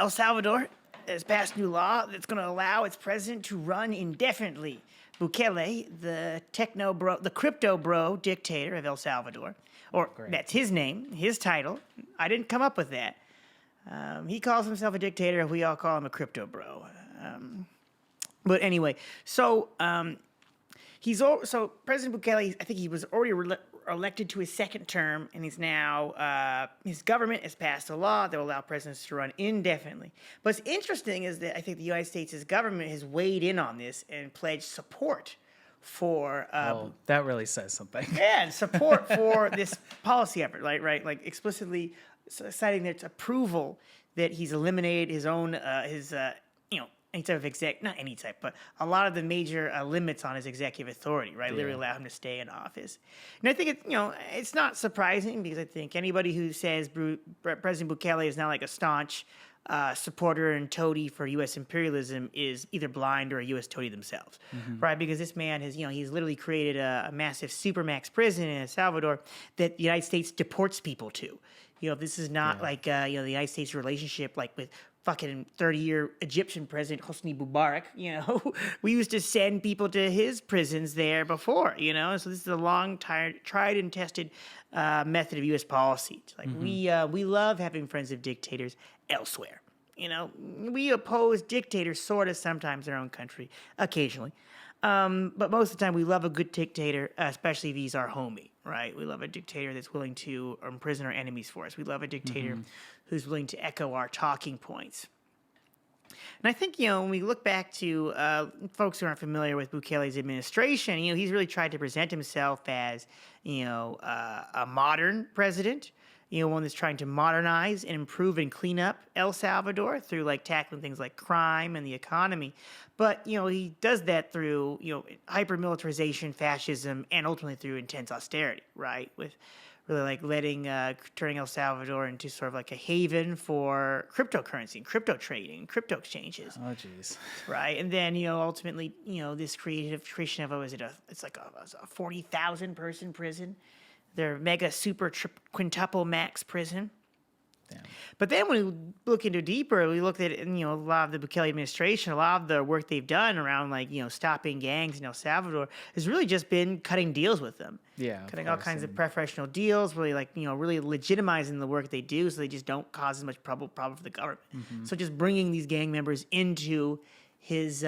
El Salvador has passed new law that's going to allow its president to run indefinitely. Bukele, the crypto bro dictator of El Salvador, or Great. that's his name, his title. I didn't come up with that. He calls himself a dictator. We all call him a crypto bro. But anyway, so President Bukele, I think he was already elected to his second term, and he's now his government has passed a law that will allow presidents to run indefinitely. What's interesting is that I think the United States' government has weighed in on this and pledged support for Well, that really says something. and support for this policy effort, right? Like explicitly citing its approval that he's eliminated his own any type of not any type, but a lot of the major limits on his executive authority, right? Literally allow him to stay in office. And I think it's not surprising because I think anybody who says President Bukele is now like a staunch supporter and toady for U.S. imperialism is either blind or a U.S. toady themselves, right? Because this man has, he's literally created a massive supermax prison in El Salvador that the United States deports people to. This is not like, the United States relationship like with fucking 30-year Egyptian president Hosni Mubarak. We used to send people to his prisons there before, so this is a long, tried and tested method of U.S. policy. Like we love having friends of dictators elsewhere. We oppose dictators sort of sometimes in our own country, occasionally. But most of the time, we love a good dictator, especially if he's our homie, right? We love a dictator that's willing to imprison our enemies for us. We love a dictator who's willing to echo our talking points. And I think, when we look back to folks who aren't familiar with Bukele's administration, he's really tried to present himself as, a modern president, one that's trying to modernize and improve and clean up El Salvador through like tackling things like crime and the economy. But, he does that through, hyper-militarization, fascism, and ultimately through intense austerity, right? With really like turning El Salvador into sort of like a haven for cryptocurrency and crypto trading, crypto exchanges. Oh, jeez. Right. And then, ultimately, this creation of, it's like a 40,000 person prison. Their mega super quintuple max prison. Damn. But then when we look into deeper, we looked at, a lot of the Bukele administration, a lot of the work they've done around stopping gangs in El Salvador has really just been cutting deals with them. Yeah. Cutting all kinds of preferential deals, really really legitimizing the work they do so they just don't cause as much problem for the government. So just bringing these gang members into his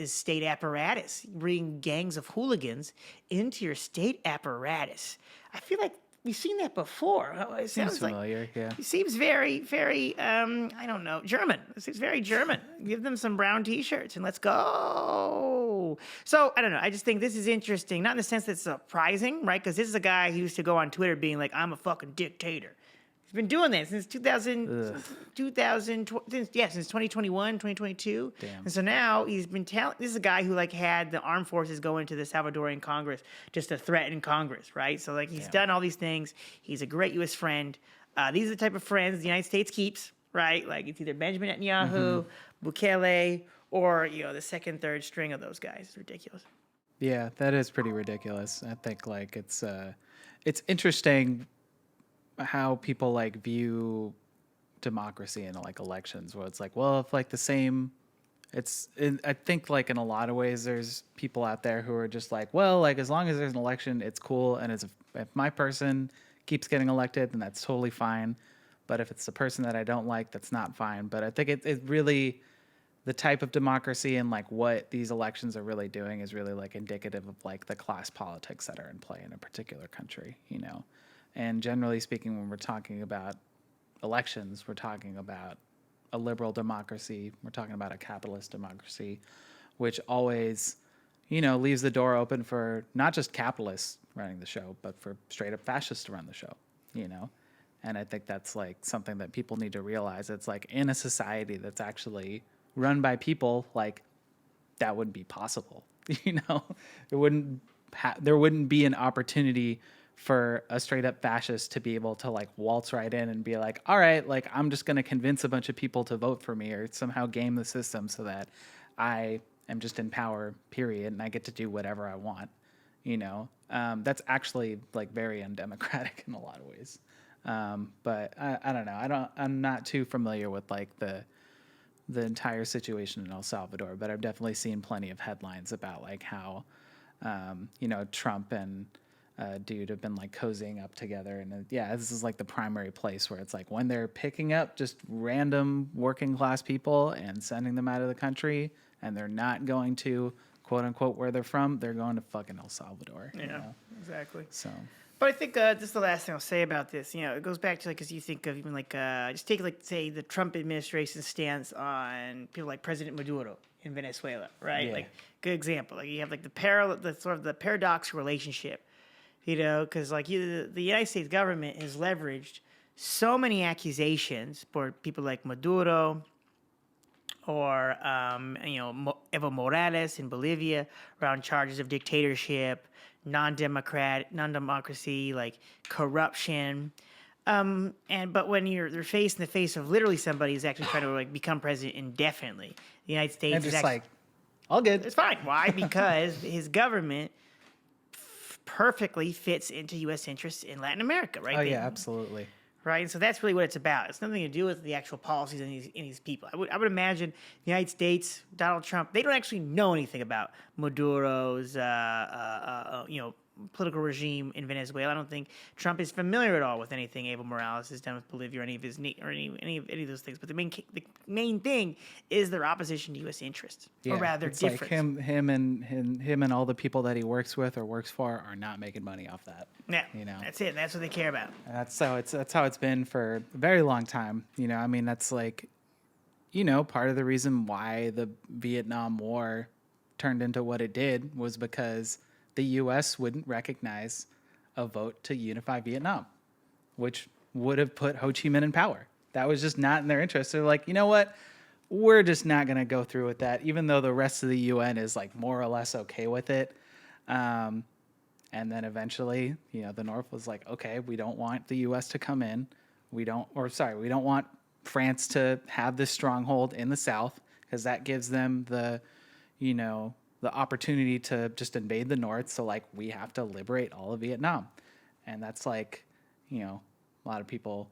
state apparatus, bringing gangs of hooligans into your state apparatus. I feel like we've seen that before. It seems familiar, yeah. It seems very, very, I don't know, German. It seems very German. Give them some brown T-shirts and let's go. So, I don't know. I just think this is interesting. Not in the sense that it's surprising, right? Because this is a guy who used to go on Twitter being like, I'm a fucking dictator. He's been doing that since 2021, 2022. Damn. And so now he's been this is a guy who had the armed forces go into the Salvadorian Congress just to threaten Congress, right? So he's done all these things. He's a great U.S. friend. These are the type of friends the United States keeps, right? Like it's either Benjamin Netanyahu, Bukele, or the second, third string of those guys. It's ridiculous. Yeah, that is pretty ridiculous. I think it's interesting how people view democracy in elections, where it's if I think in a lot of ways there's people out there who are just as long as there's an election, it's cool, and if my person keeps getting elected, then that's totally fine. But if it's the person that I don't like, that's not fine. But I think it really, the type of democracy and what these elections are really doing is really indicative of the class politics that are in play in a particular country, And generally speaking, when we're talking about elections, we're talking about a liberal democracy. We're talking about a capitalist democracy, which always, leaves the door open for not just capitalists running the show, but for straight up fascists to run the show, And I think that's something that people need to realize. It's in a society that's actually run by people, that wouldn't be possible, There wouldn't be an opportunity for a straight up fascist to be able to waltz right in and be all right, I'm just going to convince a bunch of people to vote for me or somehow game the system so that I am just in power, period, and I get to do whatever I want. That's actually very undemocratic in a lot of ways. But I don't know. I'm not too familiar with the the entire situation in El Salvador, but I've definitely seen plenty of headlines about like how, Trump and dude have been like cozying up together, and this is like the primary place where it's like when they're picking up just random working class people and sending them out of the country, and they're not going to quote unquote where they're from, they're going to fucking El Salvador. Yeah, exactly. So. But I think this is the last thing I'll say about this. It goes back to like, as you think of even like, just take like say the Trump administration's stance on people like President Maduro in Venezuela, right? Yeah. Like, good example. Like you have like the sort of the paradox relationship, because like the United States government has leveraged so many accusations for people like Maduro or Evo Morales in Bolivia around charges of dictatorship, non-democracy, like corruption. But when they're faced in the face of literally somebody who's actually trying to like become president indefinitely, the United States And is just actually, like, all good. it's fine. Why? Because his government perfectly fits into U.S. interests in Latin America, right? Oh, yeah, absolutely. Right, and so that's really what it's about. It's nothing to do with the actual policies in these people. I would imagine the United States, Donald Trump, they don't actually know anything about Maduro's political regime in Venezuela. I don't think Trump is familiar at all with anything Evo Morales has done with Bolivia or any of his or any of those things. But the main thing is their opposition to U.S. interests, or rather, it's difference. like him and all the people that he works with or works for are not making money off that. Yeah, that's it. That's what they care about. And that's how it's been for a very long time. I mean, that's like, part of the reason why the Vietnam War turned into what it did was because the U.S. wouldn't recognize a vote to unify Vietnam, which would have put Ho Chi Minh in power. That was just not in their interest. They're like, you know what? We're just not going to go through with that, even though the rest of the UN is like more or less okay with it. And then eventually, the North was like, okay, we don't want the U.S. to come in. We don't want France to have this stronghold in the South, because that gives them the opportunity to just invade the North. So like, we have to liberate all of Vietnam. And that's like, a lot of people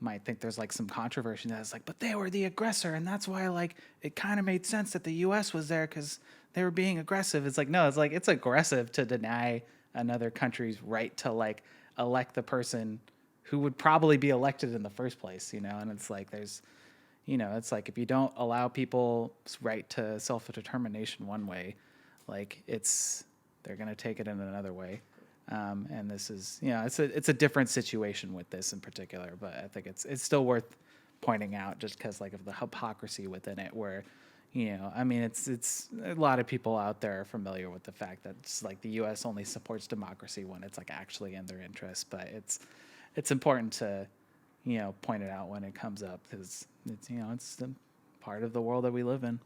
might think there's like some controversy that's like, but they were the aggressor, and that's why like it kind of made sense that the U.S. was there because they were being aggressive. It's like, no, it's like it's aggressive to deny another country's right to like elect the person who would probably be elected in the first place, and it's like there's it's like if you don't allow people's right to self-determination one way, like they're going to take it in another way. And this is, it's a different situation with this in particular, but I think it's still worth pointing out just because like of the hypocrisy within it, where, I mean, it's a lot of people out there are familiar with the fact that it's like the U.S. only supports democracy when it's like actually in their interest, but it's important to, point it out when it comes up, because it's the part of the world that we live in.